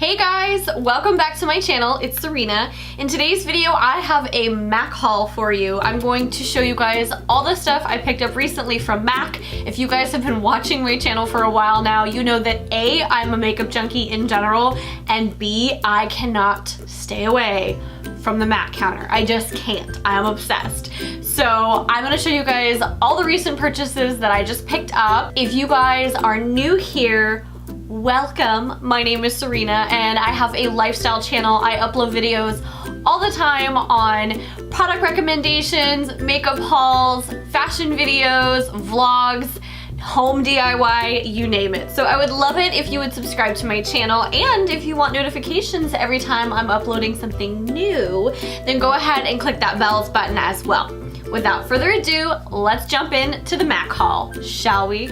Hey guys, welcome back to my channel. It's Sirena. In today's video, I have a MAC haul for you. I'm going to show you guys all the stuff I picked up recently from MAC. If you guys have been watching my channel for a while now, you know that A, I'm a makeup junkie in general, and B, I cannot stay away from the MAC counter. I just can't. I am obsessed. So I'm gonna show you guys all the recent purchases that I just picked up. If you guys are new here, welcome. My name is Sirena and I have a lifestyle channel. I upload videos all the time on product recommendations, makeup hauls, fashion videos, vlogs, home DIY, you name it. So I would love it if you would subscribe to my channel, and if you want notifications every time I'm uploading something new, then go ahead and click that bells button as well. Without further ado, let's jump into the MAC haul, shall we?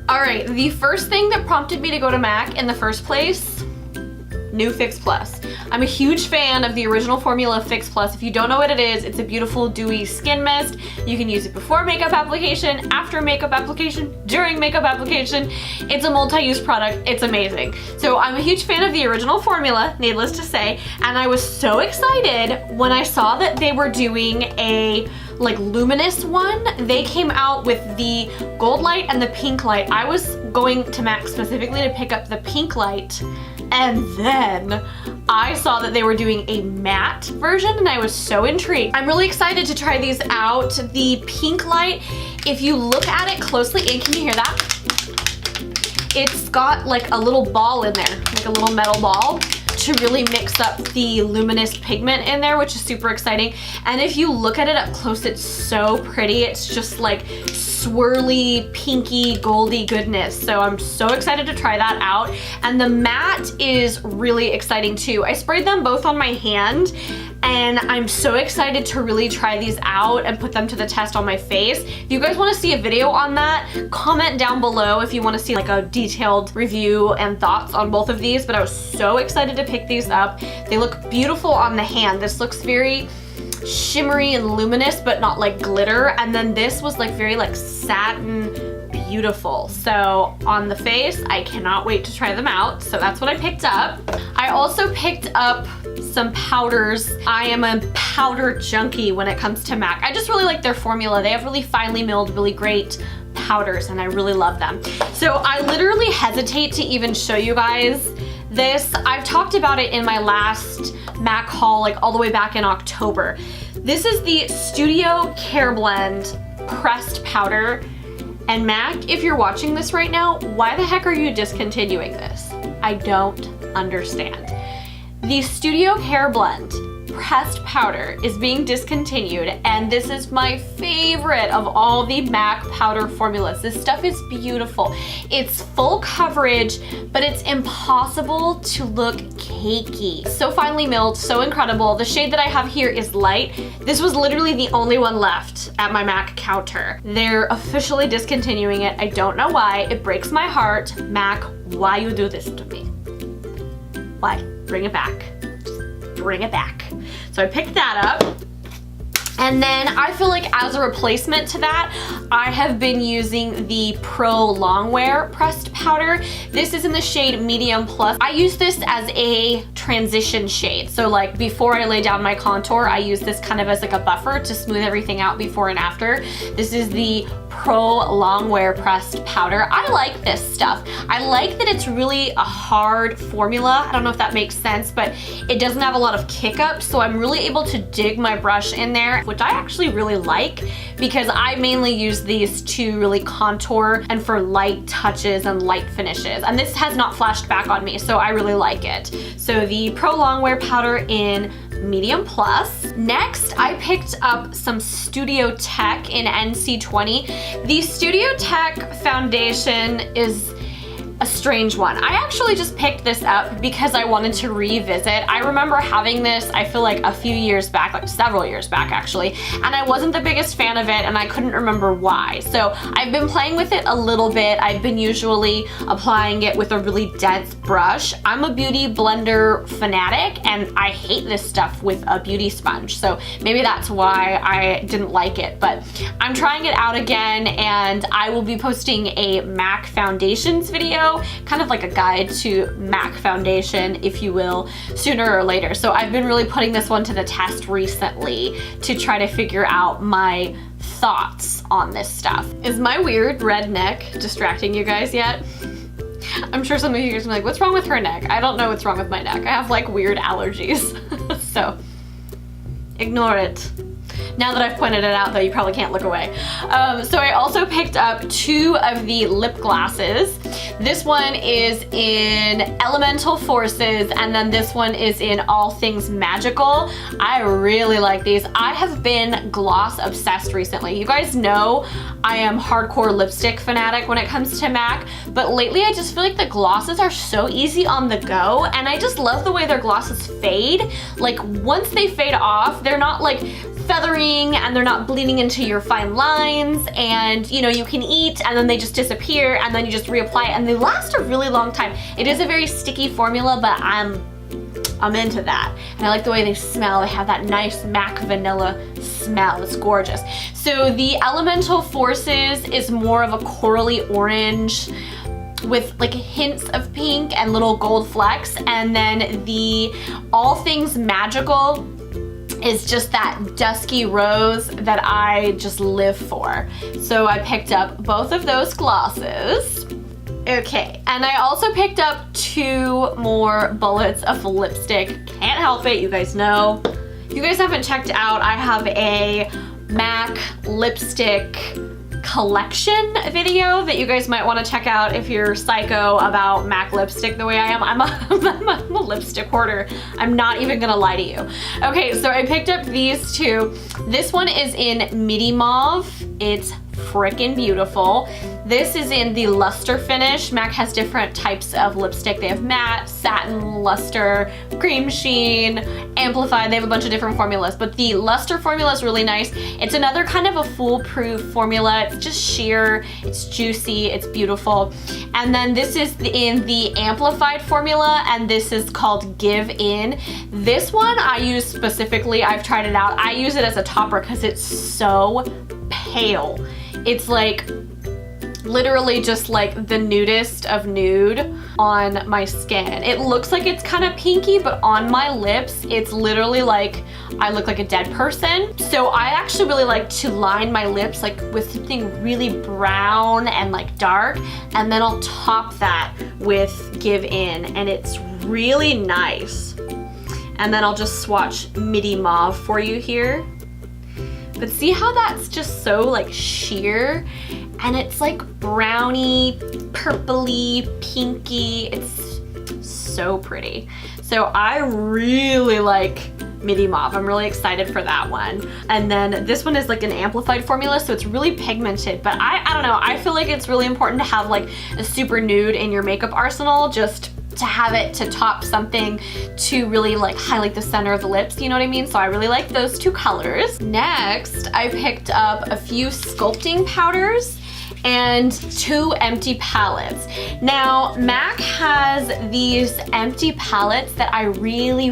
Alright, the first thing that prompted me to go to MAC in the first place, new Fix Plus. I'm a huge fan of the original formula of Fix Plus. If you don't know what it is, it's a beautiful dewy skin mist. You can use it before makeup application, after makeup application, during makeup application. It's a multi-use product. It's amazing. So I'm a huge fan of the original formula, needless to say, and I was so excited when I saw that they were doing a luminous one. They came out with the gold light and the pink light. I was going to MAC specifically to pick up the pink light, and then I saw that they were doing a matte version and I was so intrigued. I'm really excited to try these out. The pink light, if you look at it closely, and can you hear that? It's got like a little ball in there, like a little metal ball, to really mix up the luminous pigment in there, which is super exciting. And if you look at it up close, it's so pretty. It's just like swirly, pinky, goldy goodness. So I'm so excited to try that out. And the matte is really exciting too. I sprayed them both on my hand, and I'm so excited to really try these out and put them to the test on my face. If you guys want to see a video on that, comment down below if you want to see like a detailed review and thoughts on both of these. But I was so excited to pick these up. They look beautiful on the hand. This looks very shimmery and luminous, but not like glitter. And then this was like very like satin, beautiful. So on the face, I cannot wait to try them out. So that's what I picked up. I also picked up some powders. I am a powder junkie when it comes to MAC. I just really like their formula. They have really finely milled, really great powders, and I really love them. So I literally hesitate to even show you guys this. I've talked about it in my last MAC haul, like all the way back in October. This is the Studio Care Blend pressed powder. And MAC, if you're watching this right now, why the heck are you discontinuing this? I don't understand. The Studio Care Blend pressed powder is being discontinued, and this is my favorite of all the MAC powder formulas. This stuff is beautiful. It's full coverage, but it's impossible to look cakey. So finely milled, so incredible. The shade that I have here is light. This was literally the only one left at my MAC counter. They're officially discontinuing it. I don't know why. It breaks my heart. MAC, why you do this to me? Why? Bring it back. Just bring it back. So I picked that up. And then I feel like as a replacement to that, I have been using the Pro Longwear pressed powder. This is in the shade Medium Plus. I use this as a transition shade. So like before I lay down my contour, I use this kind of as like a buffer to smooth everything out before and after. This is the Pro Longwear pressed powder. I like this stuff. I like that it's really a hard formula. I don't know if that makes sense, but it doesn't have a lot of kick up, so I'm really able to dig my brush in there, which I actually really like because I mainly use these to really contour and for light touches and light finishes. And this has not flashed back on me, so I really like it. So the Pro Longwear powder in Medium Plus. Next, I picked up some Studio Tech in NC20. The Studio Tech foundation is a strange one. I actually just picked this up because I wanted to revisit. I remember having this, I feel like a few years back, like several years back actually, and I wasn't the biggest fan of it and I couldn't remember why. So I've been playing with it a little bit. I've been usually applying it with a really dense brush. I'm a beauty blender fanatic and I hate this stuff with a beauty sponge. So maybe that's why I didn't like it, but I'm trying it out again and I will be posting a MAC foundations video video, kind of like a guide to MAC foundation, if you will, sooner or later. So I've been really putting this one to the test recently to try to figure out my thoughts on this stuff. Is my weird red neck distracting you guys yet? I'm sure some of you guys are like, what's wrong with her neck? I don't know what's wrong with my neck. I have like weird allergies. So ignore it. Now that I've pointed it out though, you probably can't look away. So I also picked up 2 of the lip glosses. This one is in Elemental Forces, and then this one is in All Things Magical. I really like these. I have been gloss obsessed recently. You guys know I am hardcore lipstick fanatic when it comes to MAC, but lately I just feel like the glosses are so easy on the go, and I just love the way their glosses fade. Like once they fade off, they're not like feathering and they're not bleeding into your fine lines, and you know, you can eat and then they just disappear and then you just reapply it, and they last a really long time. It is a very sticky formula, but I'm into that. And I like the way they smell. They have that nice MAC vanilla smell. It's gorgeous. So the Elemental Forces is more of a corally orange with like hints of pink and little gold flecks, and then the All Things Magical is just that dusky rose that I just live for. So I picked up both of those glosses. Okay, and I also picked up 2 more bullets of lipstick. Can't help it, you guys know. If you guys haven't checked out, I have a MAC lipstick collection video that you guys might want to check out if you're psycho about MAC lipstick the way I am. I'm a lipstick hoarder. I'm not even gonna lie to you. Okay, so I picked up these 2. This one is in Midi Mauve. It's freaking beautiful. This is in the luster finish. MAC has different types of lipstick. They have matte, satin, luster, cream sheen, amplified. They have a bunch of different formulas, but the luster formula is really nice. It's another kind of a foolproof formula. It's just sheer, it's juicy, it's beautiful. And then this is in the amplified formula, and this is called Give In. This one I use specifically, I've tried it out. I use it as a topper because it's so pale. It's like literally just like the nudest of nude on my skin. It looks like it's kind of pinky, but on my lips, it's literally like I look like a dead person. So I actually really like to line my lips like with something really brown and like dark, and then I'll top that with Give In, and it's really nice. And then I'll just swatch Midi Mauve for you here. But see how that's just so like sheer, and it's like browny, purpley, pinky. It's so pretty. So I really like Midi Mauve. I'm really excited for that one. And then this one is like an amplified formula, so it's really pigmented, but I don't know, I feel like it's really important to have like a super nude in your makeup arsenal, just to have it to top something to really like highlight the center of the lips, you know what I mean? So I really like those 2 colors. Next, I picked up a few sculpting powders and 2 empty palettes. Now, MAC has these empty palettes that I really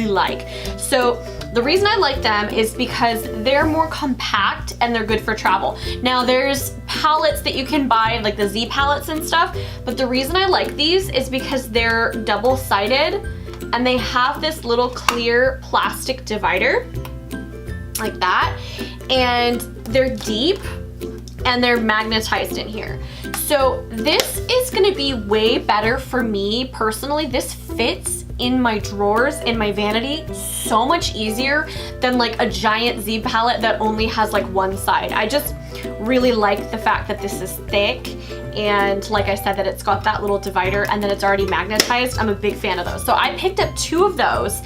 like. So the reason I like them is because they're more compact and they're good for travel. Now there's palettes that you can buy, like the Z palettes and stuff, but the reason I like these is because they're double-sided and they have this little clear plastic divider, like that, and they're deep and they're magnetized in here. So this is gonna be way better for me personally. This fits in my drawers, in my vanity, so much easier than like a giant Z palette that only has like one side. I just really like the fact that this is thick, and like I said, that it's got that little divider and then it's already magnetized. I'm a big fan of those. So I picked up 2 of those,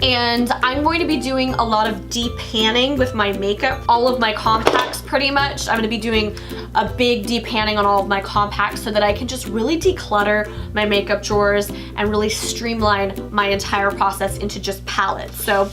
and I'm going to be doing a lot of deep panning with my makeup. All of my compacts pretty much. I'm gonna be doing a big deep panning on all of my compacts so that I can just really declutter my makeup drawers and really streamline my entire process into just palettes. So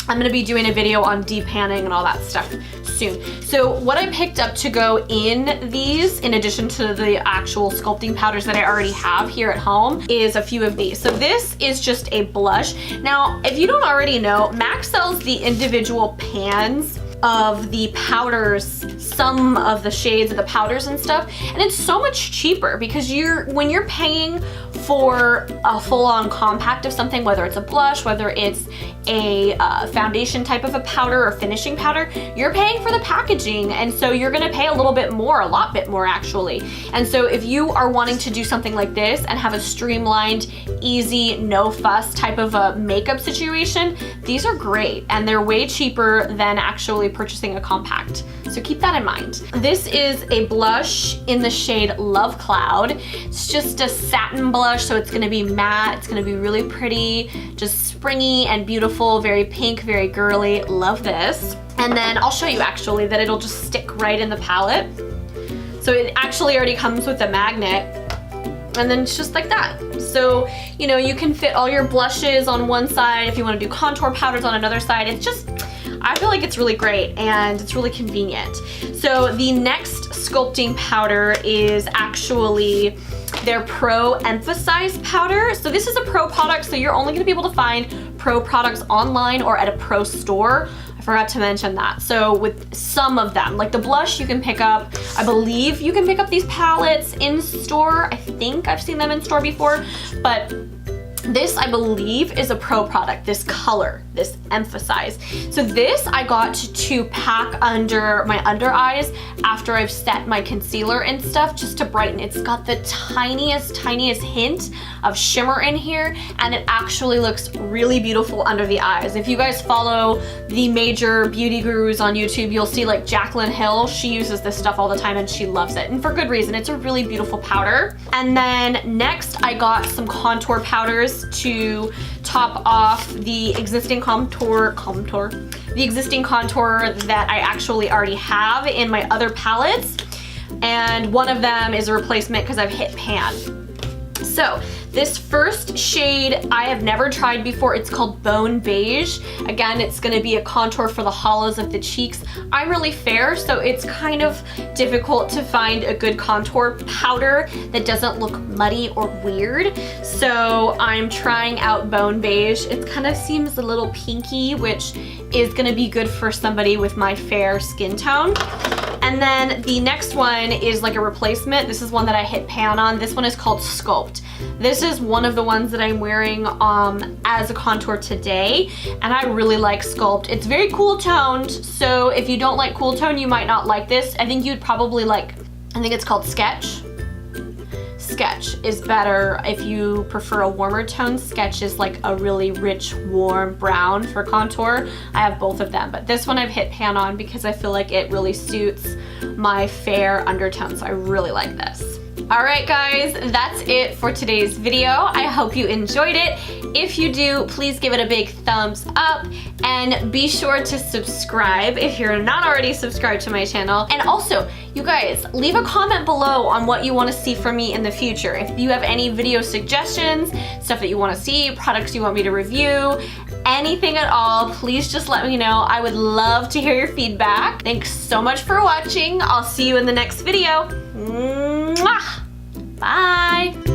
I'm gonna be doing a video on deep panning and all that stuff soon. So what I picked up to go in these, in addition to the actual sculpting powders that I already have here at home, is a few of these. So this is just a blush. Now, if you don't already know, MAC sells the individual pans of the powders, some of the shades of the powders and stuff, and it's so much cheaper because when you're paying for a full-on compact of something, whether it's a blush, whether it's a foundation type of a powder or finishing powder, you're paying for the packaging, and so you're gonna pay a little bit more, a lot bit more actually. And so if you are wanting to do something like this and have a streamlined, easy, no fuss type of a makeup situation, these are great, and they're way cheaper than actually purchasing a compact. So keep that in mind. This is a blush in the shade Love Cloud. It's just a satin blush, so it's gonna be matte, it's gonna be really pretty, just springy and beautiful, very pink, very girly. Love this. And then I'll show you actually that it'll just stick right in the palette. So it actually already comes with a magnet, and then it's just like that. So, you know, you can fit all your blushes on one side if you want to do contour powders on another side. It's just, I feel like it's really great and it's really convenient. So the next sculpting powder is actually their Pro Emphasize powder. So this is a Pro product, so you're only gonna be able to find Pro products online or at a Pro store. I forgot to mention that. So with some of them, like the blush you can pick up, I believe you can pick up these palettes in store. I think I've seen them in store before, but this, I believe, is a Pro product, this color, this Emphasize. So this I got to pack under my under eyes after I've set my concealer and stuff, just to brighten. It's got the tiniest hint of shimmer in here, and it actually looks really beautiful under the eyes. If you guys follow the major beauty gurus on YouTube, you'll see like Jaclyn Hill, she uses this stuff all the time and she loves it, and for good reason. It's a really beautiful powder. And then next I got some contour powders to top off the existing contour that I actually already have in my other palettes, and one of them is a replacement because I've hit pan. So this first shade I have never tried before. It's called Bone Beige. Again, it's gonna be a contour for the hollows of the cheeks. I'm really fair, so it's kind of difficult to find a good contour powder that doesn't look muddy or weird. So I'm trying out Bone Beige. It kind of seems a little pinky, which is gonna be good for somebody with my fair skin tone. And then the next one is like a replacement. This is one that I hit pan on. This one is called Sculpt. This is one of the ones that I'm wearing as a contour today, and I really like Sculpt. It's very cool toned, so if you don't like cool tone, you might not like this. I think you'd probably like, I think it's called Sketch. Sketch is better if you prefer a warmer tone. Sketch is like a really rich, warm brown for contour. I have both of them, but this one I've hit pan on because I feel like it really suits my fair undertone, so I really like this. All right, guys, that's it for today's video. I hope you enjoyed it. If you do, please give it a big thumbs up, and be sure to subscribe if you're not already subscribed to my channel. And also, you guys, leave a comment below on what you want to see from me in the future. If you have any video suggestions, stuff that you want to see, products you want me to review, anything at all, please just let me know. I would love to hear your feedback. Thanks so much for watching. I'll see you in the next video. Mwah! Bye!